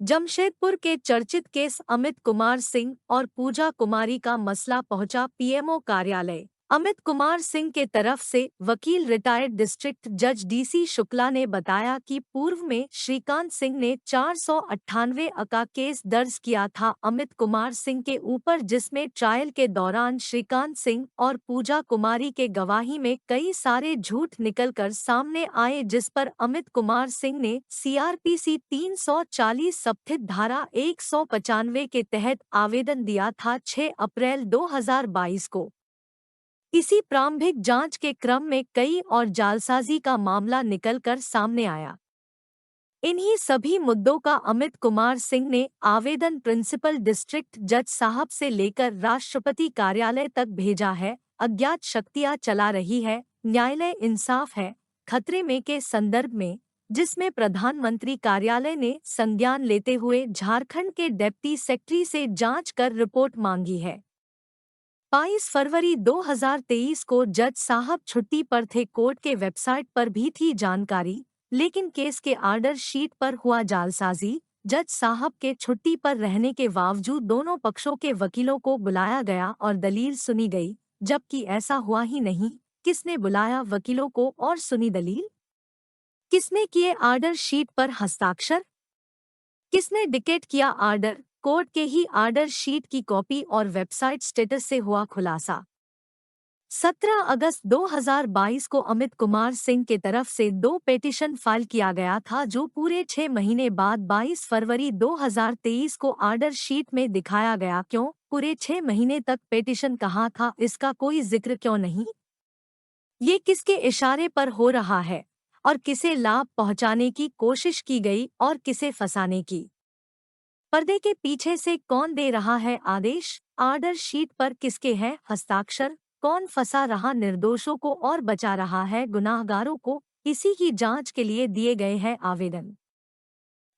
जमशेदपुर के चर्चित केस अमित कुमार सिंह और पूजा कुमारी का मसला पहुंचा पीएमओ कार्यालय। अमित कुमार सिंह के तरफ से वकील रिटायर्ड डिस्ट्रिक्ट जज डीसी शुक्ला ने बताया कि पूर्व में श्रीकांत सिंह ने 498 का केस दर्ज किया था अमित कुमार सिंह के ऊपर, जिसमें ट्रायल के दौरान श्रीकांत सिंह और पूजा कुमारी के गवाही में कई सारे झूठ निकलकर सामने आए, जिस पर अमित कुमार सिंह ने सीआरपीसी 340 सप्थित धारा 195 के तहत आवेदन दिया था 6 अप्रैल 2022 को। इसी प्रारंभिक जांच के क्रम में कई और जालसाजी का मामला निकलकर सामने आया। इन्हीं सभी मुद्दों का अमित कुमार सिंह ने आवेदन प्रिंसिपल डिस्ट्रिक्ट जज साहब से लेकर राष्ट्रपति कार्यालय तक भेजा है। अज्ञात शक्तियां चला रही है, न्यायालय इंसाफ है खतरे में के संदर्भ में, जिसमें प्रधानमंत्री कार्यालय ने संज्ञान लेते हुए झारखंड के डिप्टी सेक्रेटरी से जांच कर रिपोर्ट मांगी है। 22 फरवरी 2023 को जज साहब छुट्टी पर थे। कोर्ट के वेबसाइट पर भी थी जानकारी, लेकिन केस के ऑर्डर शीट पर हुआ जालसाजी। जज साहब के छुट्टी पर रहने के बावजूद दोनों पक्षों के वकीलों को बुलाया गया और दलील सुनी गई, जबकि ऐसा हुआ ही नहीं। किसने बुलाया वकीलों को और सुनी दलील? किसने किए ऑर्डर शीट पर हस्ताक्षर? किसने डिक्टेट किया ऑर्डर? कोर्ट के ही ऑर्डर शीट की कॉपी और वेबसाइट स्टेटस से हुआ खुलासा। 17 अगस्त 2022 को अमित कुमार सिंह के तरफ से 2 पेटिशन फाइल किया गया था, जो पूरे 6 महीने बाद 22 फरवरी 2023 को ऑर्डर शीट में दिखाया गया। क्यों पूरे 6 महीने तक पेटिशन कहाँ था, इसका कोई जिक्र क्यों नहीं? ये किसके इशारे पर हो रहा है और किसे लाभ पहुंचाने की कोशिश की गई और किसे फंसाने की? पर्दे के पीछे से कौन दे रहा है आदेश? ऑर्डर शीट पर किसके हैं हस्ताक्षर? कौन फंसा रहा निर्दोषों को और बचा रहा है गुनाहगारों को? इसी की जांच के लिए दिए गए हैं आवेदन।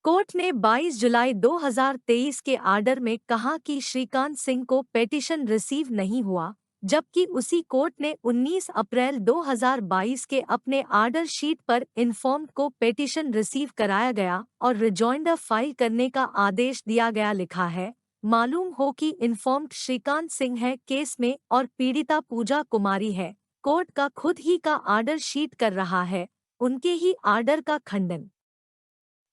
कोर्ट ने 22 जुलाई 2023 के ऑर्डर में कहा कि श्रीकांत सिंह को पेटिशन रिसीव नहीं हुआ, जबकि उसी कोर्ट ने 19 अप्रैल 2022 के अपने ऑर्डर शीट पर इन्फॉर्म्ड को पेटिशन रिसीव कराया गया और रिजॉइंडर फाइल करने का आदेश दिया गया। लिखा है, मालूम हो कि इन्फॉर्म्ड श्रीकांत सिंह है केस में और पीड़िता पूजा कुमारी है। कोर्ट का खुद ही का ऑर्डर शीट कर रहा है, उनके ही ऑर्डर का खंडन।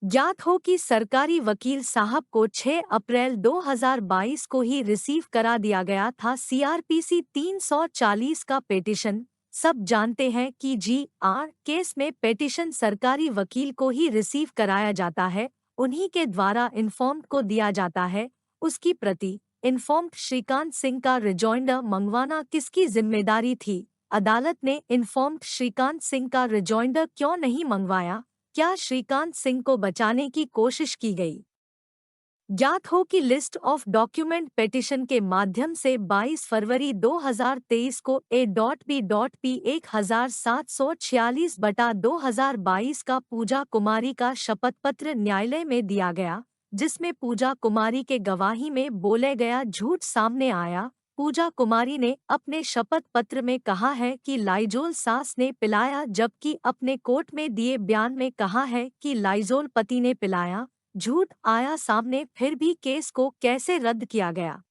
ज्ञात हो कि सरकारी वकील साहब को 6 अप्रैल 2022 को ही रिसीव करा दिया गया था सीआरपीसी 340 का पेटिशन। सब जानते हैं कि जीआर केस में पेटिशन सरकारी वकील को ही रिसीव कराया जाता है, उन्हीं के द्वारा इन्फॉर्म्ड को दिया जाता है। उसकी प्रति इन्फॉर्म्ड श्रीकांत सिंह का रिजॉइंडर मंगवाना किसकी जिम्मेदारी थी? अदालत ने इन्फॉर्म्ड श्रीकांत सिंह का रिजॉइंडर क्यों नहीं मंगवाया? क्या श्रीकांत सिंह को बचाने की कोशिश की गई? ज्ञात हो कि लिस्ट ऑफ डॉक्यूमेंट पेटिशन के माध्यम से 22 फरवरी 2023 को A.B.P 1746/2022 का पूजा कुमारी का शपथ पत्र न्यायालय में दिया गया, जिसमें पूजा कुमारी के गवाही में बोले गया झूठ सामने आया। पूजा कुमारी ने अपने शपथ पत्र में कहा है कि लाइजोल सास ने पिलाया, जबकि अपने कोर्ट में दिए बयान में कहा है कि लाइजोल पति ने पिलाया। झूठ आया सामने, फिर भी केस को कैसे रद्द किया गया?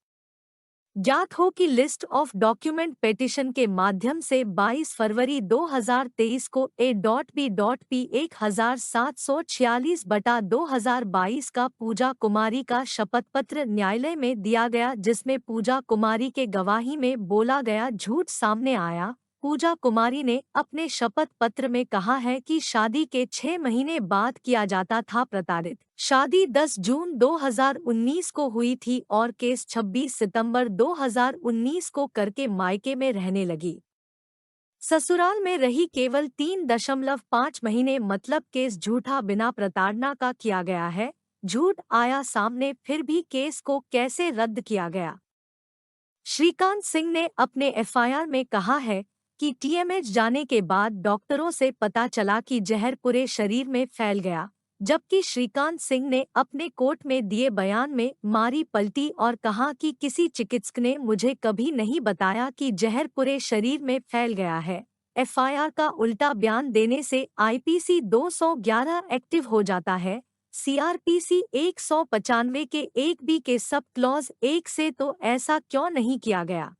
ज्ञात हो कि लिस्ट ऑफ डॉक्यूमेंट पेटिशन के माध्यम से 22 फरवरी 2023 को A.B.P 1746/2022 का पूजा कुमारी का शपथ पत्र न्यायालय में दिया गया, जिसमें पूजा कुमारी के गवाही में बोला गया झूठ सामने आया। पूजा कुमारी ने अपने शपथ पत्र में कहा है कि शादी के 6 महीने बाद किया जाता था प्रताड़ित। शादी 10 जून 2019 को हुई थी और केस 26 सितंबर 2019 को करके मायके में रहने लगी। ससुराल में रही केवल 3.5 महीने, मतलब केस झूठा बिना प्रताड़ना का किया गया है। झूठ आया सामने, फिर भी केस को कैसे रद्द किया गया? श्रीकांत सिंह ने अपने एफआईआर में कहा है कि टीएमएच जाने के बाद डॉक्टरों से पता चला कि जहर पूरे शरीर में फैल गया, जबकि श्रीकांत सिंह ने अपने कोर्ट में दिए बयान में मारी पलटी और कहा कि किसी चिकित्सक ने मुझे कभी नहीं बताया कि जहर पूरे शरीर में फैल गया है। एफआईआर का उल्टा बयान देने से आईपीसी 211 एक्टिव हो जाता है। सीआरपीसी 195 के 1 बी के सब क्लॉज 1 से तो ऐसा क्यों नहीं किया गया?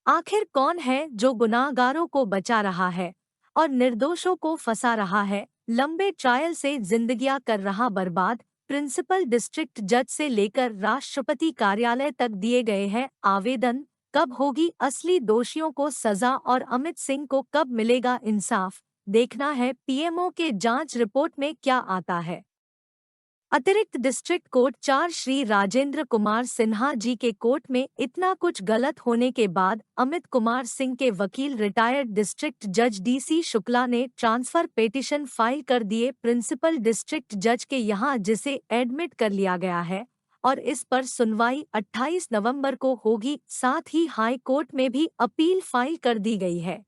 आखिर कौन है जो गुनाहगारों को बचा रहा है और निर्दोषों को फंसा रहा है? लंबे ट्रायल से जिंदगियां कर रहा बर्बाद। प्रिंसिपल डिस्ट्रिक्ट जज से लेकर राष्ट्रपति कार्यालय तक दिए गए हैं आवेदन। कब होगी असली दोषियों को सजा और अमित सिंह को कब मिलेगा इंसाफ? देखना है पीएमओ के जांच रिपोर्ट में क्या आता है। अतिरिक्त डिस्ट्रिक्ट कोर्ट 4 श्री राजेंद्र कुमार सिन्हा जी के कोर्ट में इतना कुछ गलत होने के बाद अमित कुमार सिंह के वकील रिटायर्ड डिस्ट्रिक्ट जज डीसी शुक्ला ने ट्रांसफर पिटीशन फाइल कर दिए प्रिंसिपल डिस्ट्रिक्ट जज के यहां, जिसे एडमिट कर लिया गया है और इस पर सुनवाई 28 नवंबर को होगी। साथ ही हाई कोर्ट में भी अपील फाइल कर दी गई है।